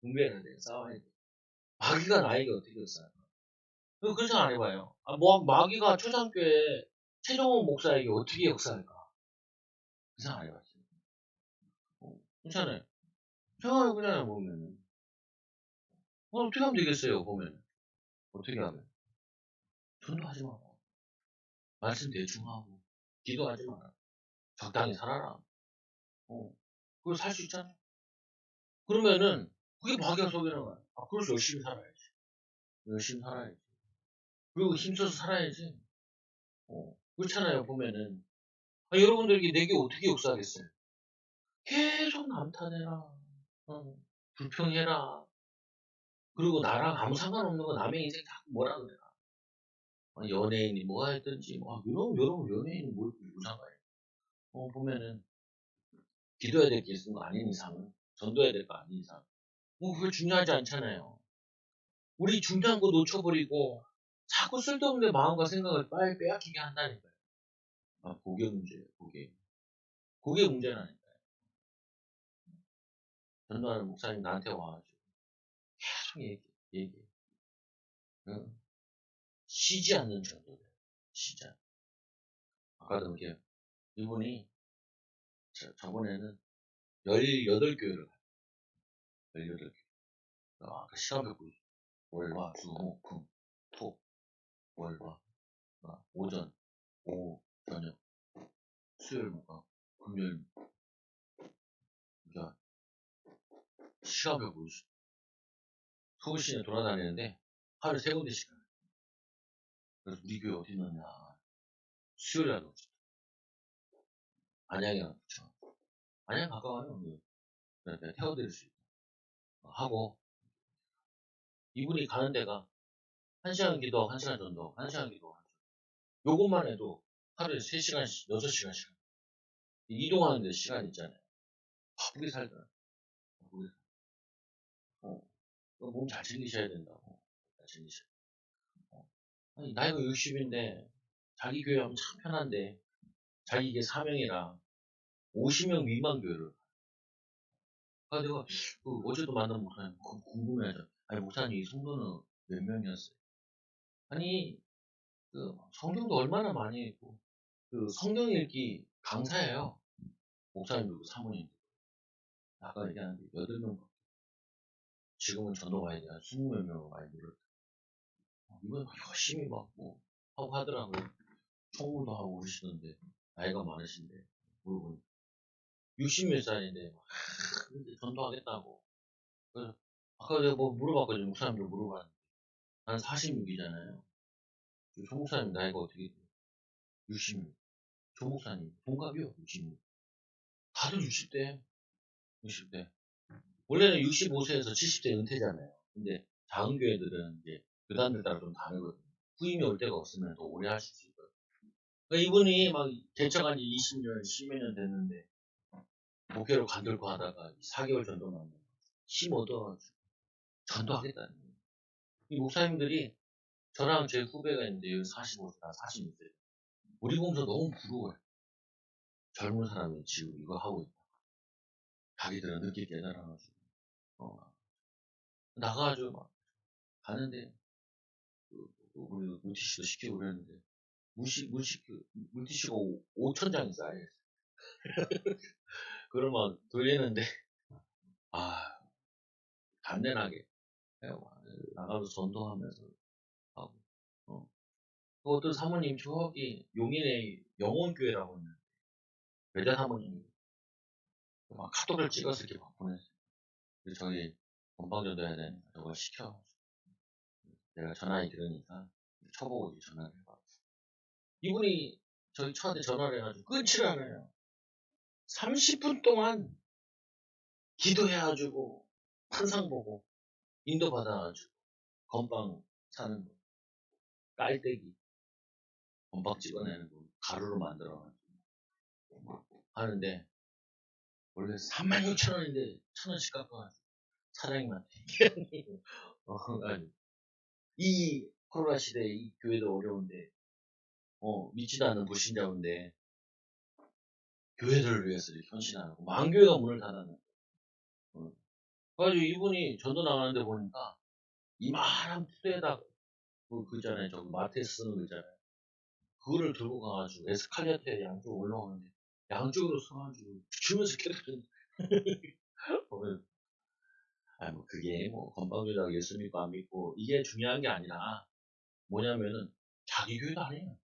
분별해야 돼요. 싸워야 돼요. 마귀가 나에게 어떻게 역사할까? 그런 생각 안 해봐요. 마귀가 초장교회 최종원 목사에게 어떻게 역사할까? 그 생각 안 해봤어요. 괜찮아요. 생각해보잖아요, 보면. 어떻게 하면 되겠어요, 보면. 어떻게 하면. 전도하지 마라. 말씀 대충 하고. 기도하지 마라. 적당히 살아라. 그걸 살 수 있잖아. 그러면은, 그게 마귀가 속이는 거야. 그래서 열심히 살아야지. 열심히 살아야지. 그리고 힘써서 살아야지. 그렇잖아요, 보면은. 여러분들에게 내게 어떻게 역사하겠어요? 계속 남탓해라. 불평해라. 그리고 나랑 아무 상관없는 거 남의 인생 자꾸 뭐라 그래라. 연예인이 뭐가 했든지, 여러분 연예인이 뭐 상관이에요. 보면은, 기도해야 될 게 있는 거 아닌 이상은, 전도해야 될 거 아닌 이상. 그게 중요하지 않잖아요. 우리 중요한 거 놓쳐버리고, 자꾸 쓸데없는 마음과 생각을 빨리 빼앗기게 한다니까요. 그게 문제예요, 그게. 그게 문제라니까요. 전도하는 목사님 나한테 와가지고, 계속 얘기해. 응? 쉬지 않는 전도를. 쉬지 않는. 아까도 이렇게, 이분이, 저번에는 18교회를 가요. 18교회. 아까 시간표 보이죠? 월, 화, 수, 목, 금, 토, 월, 화, 오전, 오후, 저녁, 수요일, 목, 금요일, 그러니까 시간표 보이죠? 서울시내 돌아다니는데 하루에 3군데씩 가요. 그래서 우리 교회 어디 있느냐. 수요일에 오죠. 안양에 붙여. 안양 가까워요. 태워드릴 수 있고. 하고, 이분이 가는 데가 1시간 기도, 1시간 전도, 1시간 기도. 요것만 해도 하루에 3시간씩, 6시간씩. 이동하는데 시간 있잖아요. 바쁘게 살더라. 바쁘게 살더라. 몸 잘 챙기셔야 된다고. 잘 챙기셔야 돼. 아니, 나이가 60인데, 자기 교회 하면 참 편한데, 자기 이게 사명이라 50명 미만 교회를. 내가 어제도 만난 목사님 궁금해하죠. 아니 목사님 이 성도는 몇 명이었어요? 아니 성경도 얼마나 많이 읽고 성경 읽기 강사예요. 목사님도 사모님도. 아까 얘기하는데 8명. 지금은 전도 많이 돼요. 20몇 명으로 많이 늘었다. 이건 열심히 하고 하더라고요. 총무도 하고 그러시던데 나이가 많으신데 물어보니까 60몇 살인데 전도하겠다고. 그래서 아까 내가 물어봤거든요. 목사님도 물어봤는데 난 46이잖아요. 조 목사님 나이가 어떻게 돼요? 66. 조 목사님 동갑이요. 66. 다들 60대. 60대. 원래는 65세에서 70대 은퇴잖아요. 근데 작은 교회들은 이제 교단들 따라 좀 다르거든요. 후임이 올 때가 없으면 더 오래 하실 수 있거든요. 그러니까 이분이 막 개척한 지 20년, 10몇 년 됐는데 목회로 간들고 하다가 4개월 전도만 힘 얻어가지고 전도하겠다는 거예요. 이 목사님들이 저랑 제 후배가 있는데 여기 45세나 46세. 우리 보면서 너무 부러워요. 젊은 사람이 지금 이거 하고 있다. 자기들은 늦게 깨달아가지고 나가가지고 막 가는데 우리 물티슈도 시키고 그랬는데 물티슈가 5,000장이 쌓여있어요. 그러면 돌리는데 간단하게 나가서 전도하면서 하고 그 어떤 사모님 저기 용인의 영혼교회라고 있는 외자 사모님이 막 카톡을 찍어서 이렇게 막 보냈어요. 그래서 저기 건방전도 해야 되니까 저걸 시켜. 내가 전화를 들으니까 쳐보고 전화를 해봐. 이분이 저희 저한테 전화를 해가지고 끊지를 않아요. 30분 동안 기도해가지고 환상 보고 인도받아가지고 건빵 사는 거 깔때기 건빵 찍어내는 거 가루로 만들어가지고 하는데 원래 36,000원인데 1,000원씩 깎아가지고 사장님한테 아니, 이 코로나 시대에 이 교회도 어려운데 믿지도 않는 불신자인데 교회들을 위해서 이렇게 헌신하고 만교회가 문을 닫았는 거예요. 그래가지고 이분이 전도 나가는데 보니까 이만한 푸대에다 그 있잖아요. 저 마트에 쓰는 거 있잖아요. 그거를 들고 가가지고 에스컬레이터에 양쪽으로 올라오는데 양쪽으로 서가지고 주면서 계속 보면 그게 건방지다고 예수 믿고 안 믿고 이게 중요한 게 아니라 뭐냐면은 자기 교회도 아니에요.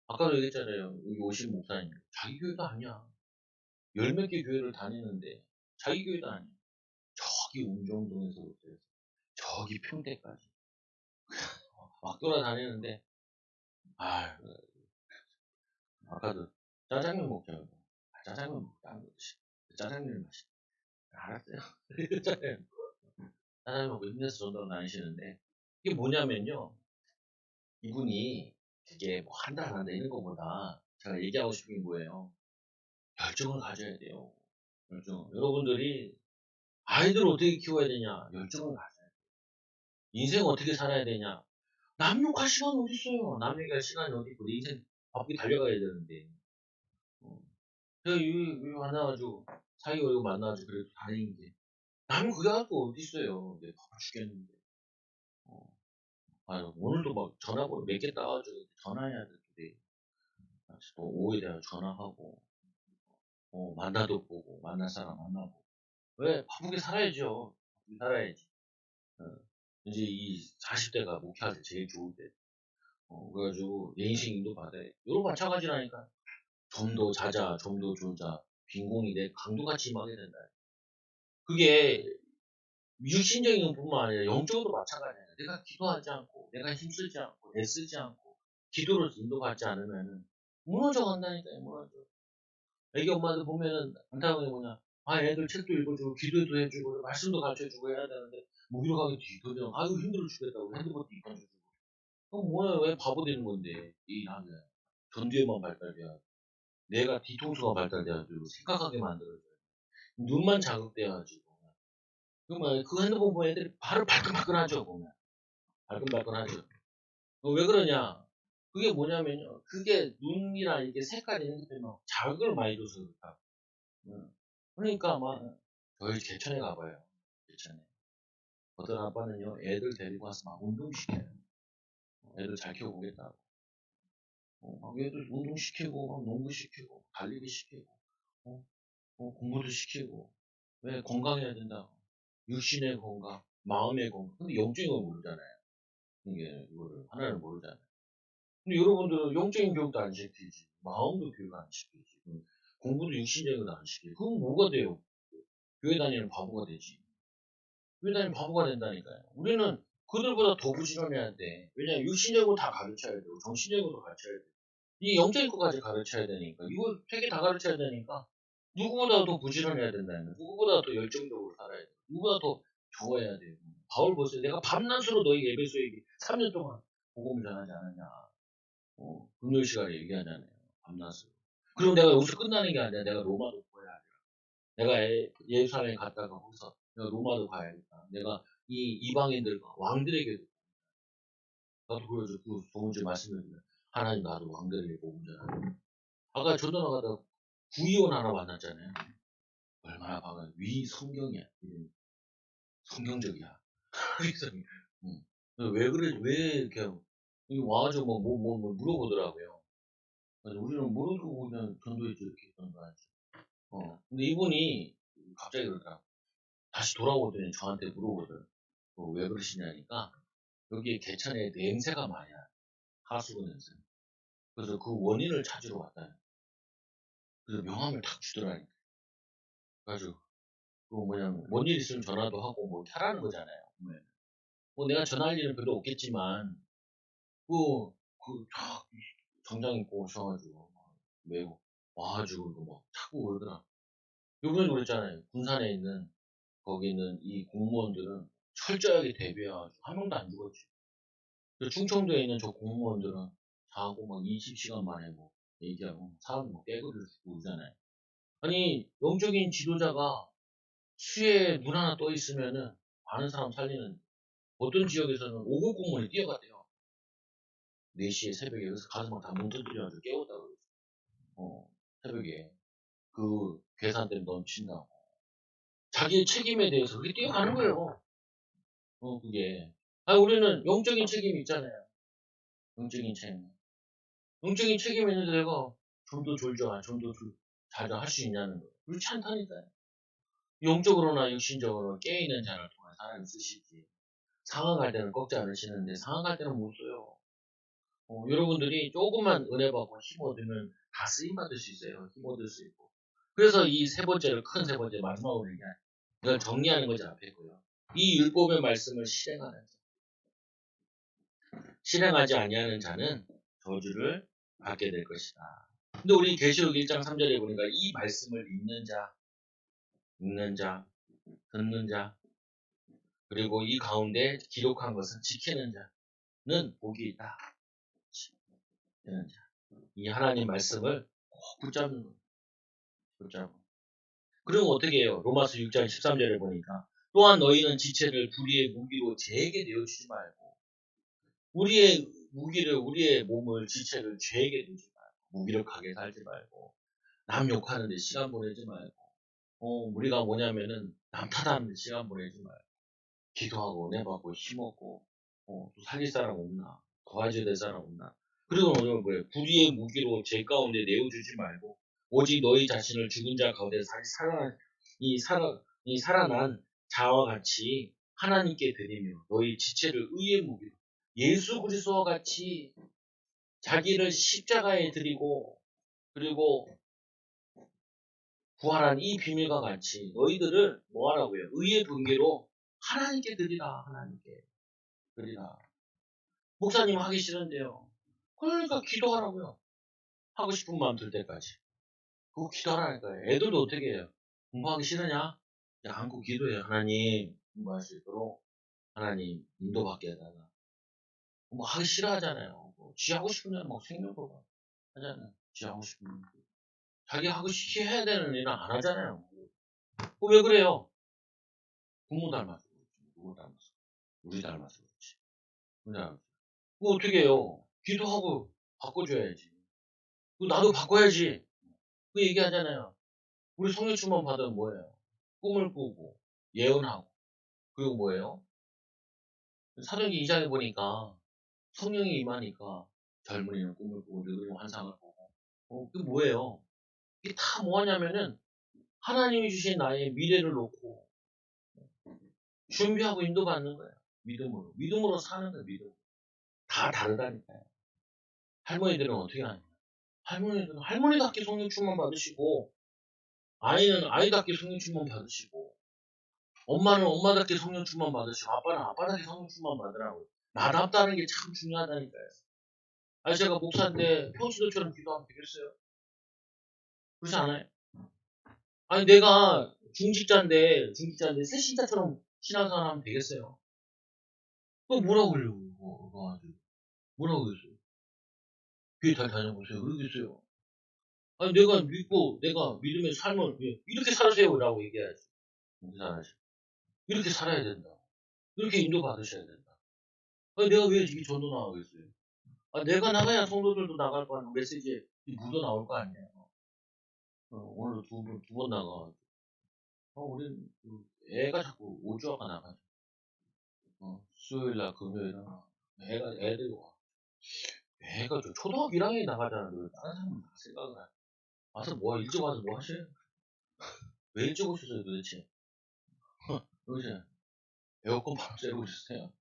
아까도 얘기했잖아요. 여기 오신 목사님 자기 교회도 아니야. 10몇 개 교회를 다니는데 자기 교회도 아니야. 저기 운정동에서부터 해서 저기 평택까지 막 돌아다니는데, 아까도 짜장면 먹자고. 짜장면 먹자. 짜장면을 마시. 알았어요. 짜장면 먹고 힘내서 전도로 다니시는데, 이게 뭐냐면요. 이분이 그게 뭐 한다 안 한다 이런 거보다 제가 얘기하고 싶은 게 뭐예요. 열정을 가져야 돼요. 열정. 여러분들이 아이들을 어떻게 키워야 되냐? 열정을 가져야 돼요. 인생 어떻게 살아야 되냐? 남 욕할 시간 어디 있어요? 남 얘기할 시간이 어디 있고 내 인생 바쁘게 달려가야 되는데. 어. 제가 이 만나가지고 사이 오고 만나가지고 그래도 다행인 게 남은 그게 할거 어디 있어요? 내가 바빠 죽겠는데. 어. 아유, 오늘도 막 전화번호 몇 개 따가지고 전화해야 되는데 또 오후에 내가 전화하고 만나도 보고 만날 사람 만나고 왜 바쁘게 살아야죠. 바쁘게 살아야지. 어. 이제 이 40대가 목회할 때 제일 좋을 때. 그래가지고 내 인생 인도받아야 돼. 요런 마찬가지라니까. 좀 더 자자, 좀 더 졸자. 빈공이 내 강도같이 임하게 된다. 그게 육신적인 것뿐만 아니라 영적으로도 마찬가지야. 내가 기도하지 않고, 내가 힘쓰지 않고, 애쓰지 않고, 기도로 인도받지 않으면은 무너져 간다니까요, 무너져. 애기 엄마들 보면은 안타까운 게 뭐냐. 애들 책도 읽어주고, 기도도 해주고, 말씀도 가르쳐주고 해야 되는데, 목욕 가기 뒤도면, 아유, 힘들어 죽겠다고 핸드폰도 입혀주고. 그럼 뭐야, 왜 바보 되는 건데, 이 일하면. 전두에만 발달돼야 내가 뒤통수가 발달돼가지고 생각하게 만들어줘요. 눈만 자극돼가지고. 그러면 그 핸드폰 보면 애들이 바로 발끈발끈하죠, 보면. 발끈발끈하죠. 왜 그러냐? 그게 뭐냐면요. 그게 눈이나 이게 색깔이 핸드폰에 자극을 많이 줘서 그렇다. 그러니까 아마 저희 개천에 가봐요. 개천에. 어떤 아빠는요, 애들 데리고 와서 막 운동시켜요. 애들 잘 키워보겠다고. 막 애들 운동시키고, 막 농구시키고, 달리기 시키고, 어, 공부도 시키고. 왜 건강해야 된다고. 육신의 건강, 마음의 건강. 근데 영적인 걸 모르잖아요. 이게, 이거를, 하나를 모르잖아요. 근데 여러분들은 영적인 교육도 안 시키지. 마음도 교육 안 시키지. 공부도 육신적인 것도 안 시키지. 그건 뭐가 돼요? 교회 다니는 바보가 되지. 교회 다니는 바보가 된다니까요. 우리는 그들보다 더 부지런해야 돼. 왜냐면 육신적으로 다 가르쳐야 되고, 정신적으로도 가르쳐야 돼. 이 영적인 것까지 가르쳐야 되니까. 이거 세 개 다 가르쳐야 되니까. 누구보다 더 부지런해야 된다는 거야. 누구보다 더 열정적으로 살아야 돼. 누구보다 더 좋아해야 돼. 바울 보세요. 내가 밤낮으로 너희 에베소에게 3년 동안 복음을 전하지 않았냐. 금요일 시간에 얘기하잖아요. 밤낮으로. 그럼 내가 여기서 끝나는 게 아니라 내가 로마도 보여야 돼. 내가 예루살렘에 갔다가 거기서 내가 로마도 가야겠다. 내가 이 이방인들과 왕들에게도 나도 보여줘. 그 좋은지 말씀드리면 하나님 나도 왕들에게 복음 전하는. 아까 전도 나가다 구의원 하나 만났잖아요. 얼마나 방은 위 성경이야. 성경적이야. 그래서 왜 그래? 왜 이렇게 와가지고 뭐 물어보더라고요. 그래서 우리는 모르고 그냥 전도했지 이렇게 했던 거 아니지. 근데 이분이 갑자기 그러더라. 다시 돌아오더니 저한테 물어보더라고요. 왜 그러시냐니까 여기에 개천에 냄새가 많이 나. 하수구 냄새. 그래서 그 원인을 찾으러 왔다. 그래서 명함을 탁 주더라니까. 그래가지고 그 뭐냐면 뭔 일 있으면 전화도 하고 뭐 하라는 거잖아요. 뭐 내가 전화할 일은 별로 없겠지만 탁 정장 입고 오셔가지고 매우 와가지고 막 자꾸 그러더라. 요번에 그랬잖아요. 군산에 있는 거기 있는 이 공무원들은 철저하게 대비해가지고 한 명도 안 죽었지. 충청도에 있는 저 공무원들은 자고 막 20시간 만에 뭐 얘기하고 사람 뭐 깨그리고 죽고 그러잖아요. 아니 영적인 지도자가 수에 문 하나 떠 있으면은 많은 사람 살리는 어떤 지역에서는 5급 공무원이 뛰어갔대요. 4시에 새벽에 그래서 가서 막 다 문 두드려가지고 깨웠다고 그랬어. 새벽에 그 계산 때문에 넘친다고. 자기의 책임에 대해서 그렇게 뛰어가는 거예요. 그게. 우리는 영적인 책임이 있잖아요. 영적인 책임. 영적인 책임이 있는데 내가 좀 더 졸자, 좀 더 자자 할 수 있냐는 거. 그렇지 않다니까요. 영적으로나 육신적으로 깨어있는 자를 통해 하나님 쓰시지. 상황할 때는 꺾지 않으시는데 상황할 때는 못 써요. 여러분들이 조금만 은혜 받고 힘 얻으면 다 쓰임 받을 수 있어요. 힘 얻을 수 있고. 그래서 이 세 번째를 큰 세 번째 마지막으로 얘기하는 이걸 정리하는 거지 앞에 있고요. 이 율법의 말씀을 실행하는 자. 실행하지 아니하는 자는 저주를 받게 될 것이다. 근데 우리 계시록 1장 3절에 보니까 이 말씀을 읽는 자, 듣는 자, 그리고 이 가운데 기록한 것을 지키는 자는 복이 있다. 지키는 자. 이 하나님 말씀을 꼭 붙잡는 거예요. 붙잡고. 그리고 어떻게 해요? 로마서 6장 13절에 보니까 또한 너희는 지체를 불의의 무기로 죄에게 내어주지 말고 우리의 무기를 우리의 몸을 지체를 죄에게 두지 말고 무기력하게 살지 말고 남 욕하는 데 시간 보내지 말고 우리가 뭐냐면은 남 탓하는 데 시간 보내지 말고 기도하고 내받고 힘없고 또 살릴 사람 없나 도와줘야 될 사람 없나 그리고 오늘 뭐예요? 불의의 무기로 죄 가운데 내어주지 말고 오직 너희 자신을 죽은 자 가운데 이 살아난 자와 같이 하나님께 드리며 너희 지체를 의의 무기로 예수 그리스도와 같이 자기를 십자가에 드리고 그리고 부활한 이 비밀과 같이 너희들을 뭐하라고요? 의의 분계로 하나님께 드리라. 하나님께 드리라. 목사님 하기 싫은데요. 그러니까 기도하라고요. 하고 싶은 마음 들 때까지. 그거 기도하라니까요. 애들도 어떻게 해요? 공부하기 싫으냐? 야, 안고 기도해요. 하나님 공부할 수 있도록 하나님 인도받게 해달라. 뭐 하기 싫어하잖아요. 지 하고 싶은 대로 막 생명도가 하잖아요. 지 하고 싶은 대로. 자기 하고 싶게 해야 되는 일은 안 하잖아요. 왜 그래요? 부모 닮아서 그렇지. 누구 닮아서. 우리 닮아서 그렇지. 그냥 그거 어떻게 해요? 기도하고 바꿔줘야지. 나도 바꿔야지. 그 얘기하잖아요. 우리 성령 충만 받으면 뭐예요? 꿈을 꾸고 예언하고 그리고 뭐예요? 사도행전 2장에 보니까 성령이 임하니까 젊은이는 꿈을 꾸고 늙은이는 환상을 보고 그게 뭐예요? 이게 다 뭐하냐면은 하나님이 주신 나의 미래를 놓고 준비하고 인도받는 거예요. 믿음으로 사는 거예요. 믿음으로. 다 다르다니까요. 할머니들은 어떻게 하냐? 할머니들은 할머니답게 성령 충만 받으시고 아이는 아이답게 성령 충만 받으시고 엄마는 엄마답게 성령 충만 받으시고 아빠는 아빠답게 성령 충만 받으라고. 나답다는 게 참 중요하다니까요. 아니 제가 목사인데 평시도처럼 기도하면 되겠어요? 그렇지 않아요? 아니 내가 중직자인데 새신자처럼 신앙생활 하면 되겠어요? 그거 뭐라고 하려고 그거 가지고 뭐라고 했어요? 교회 잘 다녀보세요. 그러겠어요. 아니 내가 믿고 내가 믿음의 삶을 이렇게 살으세요라고 얘기해야지. 이렇게 살아야지. 이렇게 살아야 된다. 이렇게 인도받으셔야 된다. 아니 내가 왜 이게 전도 나가겠어요? 아, 내가 나가야 성도들도 나갈 거 아니야. 메시지에 묻어 나올 거 아니에요. 오늘도 두 번 나가. 우리 애가 자꾸 오주아가 나가죠. 수요일날 금요일날 애들이 와. 애가 저 초등학교 1학년이 나가잖아. 다른 사람은 다 생각을 해. 와서 일찍 와서 뭐 하세요? 왜 일찍 오셨어요 도대체? 도대체 에어컨 바람 쐬고 오셨어요?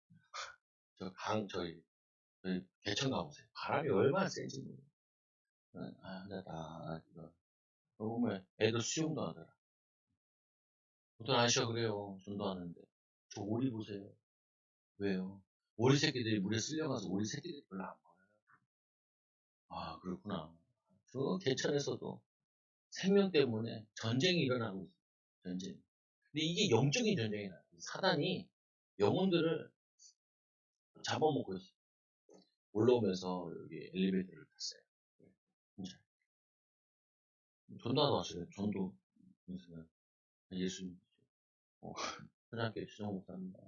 저희 개천 가보세요. 바람이 얼마나 센지 모르겠어요. 근데 다 이거 보면 애들 수영도 하더라. 어떤 아저씨가 그래요. 전도하는데 저 오리 보세요. 왜요? 오리 새끼들이 물에 쓸려가서 오리 새끼들이 별로 안 보여요. 아 그렇구나. 저 개천에서도 생명 때문에 전쟁이 일어나고 있어요. 전쟁. 근데 이게 영적인 전쟁이야. 사단이 영혼들을 잡아먹고 있어요. 올라오면서 여기 엘리베이터를 탔어요. 진짜. 전도하러 왔어요. 전도. 그래서 예수님. 초등학교 주정 목사입니다.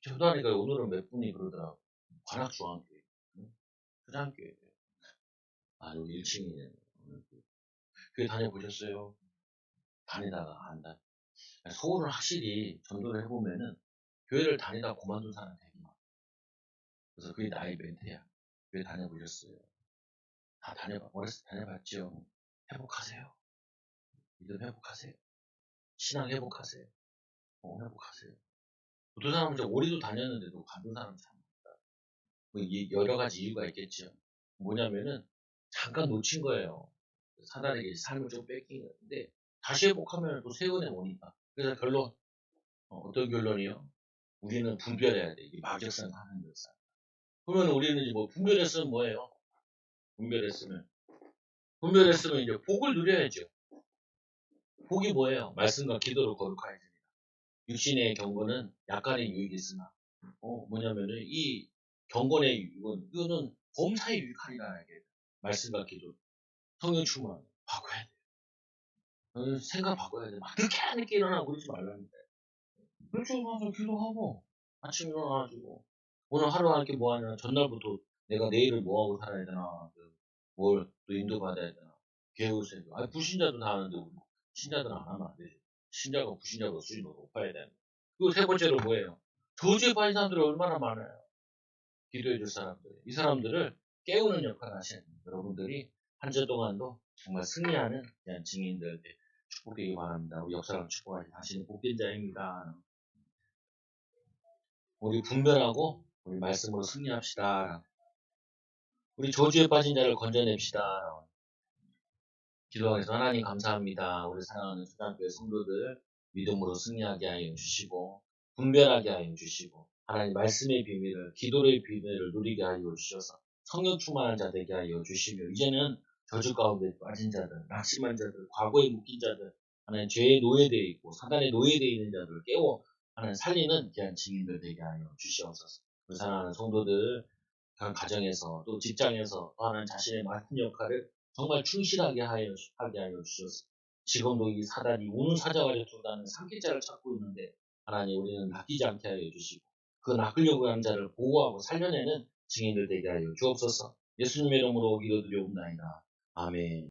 전도하니까 오늘은 몇 분이 그러더라고. 관악중앙교회. 초등학교에. 여기 1층이네. 교회 다녀보셨어요? 다니다가 안다. 서울은 확실히 전도를 해보면은 교회를 다니다가 그만둔 사람 되게 많아. 그래서 그게 나의 멘트야. 교회 다녀보셨어요? 다 어렸을 때 다녀봤죠? 회복하세요. 믿음 회복하세요. 신앙 회복하세요. 회복하세요. 어떤 사람은 이제 오리도 다녔는데도 관둔 사람 참 많다. 여러 가지 이유가 있겠죠. 뭐냐면은 잠깐 놓친 거예요. 사단에게 삶을 좀 뺏긴 거예요. 근데 다시 회복하면 또 새 은혜 오니까. 그래서 결론, 어떤 결론이요? 우리는 분별해야 돼. 이 마격상 하는 역사. 그러면 우리는 이제 뭐 분별했으면 뭐예요? 분별했으면 이제 복을 누려야죠. 복이 뭐예요? 말씀과 기도로 거룩하야 됩니다. 육신의 경건은 약간의 유익이 있으나 뭐냐면은 이 경건의 유익은 이거는 범사에 유익하리라 이게 말씀과 기도 성령 충만 바꿔야 돼요. 생각 바꿔야 돼요. 막 늦게 일어나고 그러지 말라는데 일찍 일어나서 기도하고 아침 일어나가지고 오늘 하루 할게 뭐 하냐 전날부터 내가 내일을 뭐 하고 살아야 되나 뭘 또 인도받아야 되나 개우세요. 아니 불신자도 다 하는데 우리 신자들은 안 하면 안 되죠. 신자가 불신자보다 수준이 더 높아야 되는. 그리고 세 번째로 뭐예요? 저주에 빠진 사람들이 얼마나 많아요. 기도해 줄 사람들. 이 사람들을 깨우는 역할을 하시는 여러분들이 한 주 동안도 정말 승리하는 그냥 증인들 축복되기 바랍니다. 우리 역사를 축복하시 다시는 복된 자입니다. 우리 분별하고 우리 말씀으로 승리합시다. 우리 저주에 빠진 자를 건져냅시다. 기도하면서 하나님 감사합니다. 우리 사랑하는 수장교회 성도들 믿음으로 승리하게 하여 주시고 분별하게 하여 주시고 하나님 말씀의 비밀을 기도의 비밀을 누리게 하여 주셔서 성령 충만한 자 되게 하여 주시며 이제는 저주 가운데 빠진 자들, 낙심한 자들, 과거에 묶인 자들 하나님 죄에 노예되어 있고 사단에 노예되어 있는 자들을 깨워 하나님 살리는 귀한 증인들 되게 하여 주시옵소서. 우리 사랑하는 성도들 각 가정에서 또 직장에서 또 하나님 자신의 맡은 역할을 정말 충실하게 하게 하여 주셔서 지금도 이 사단이 우는 사자가 둔다는 삼킬자를 찾고 있는데 하나님 우리는 낚이지 않게 하여 주시고 그 낚으려고 하는 자를 보호하고 살려내는 증인들 되게 하여 주옵소서. 예수님의 이름으로 기도드려옵나이다. 아멘.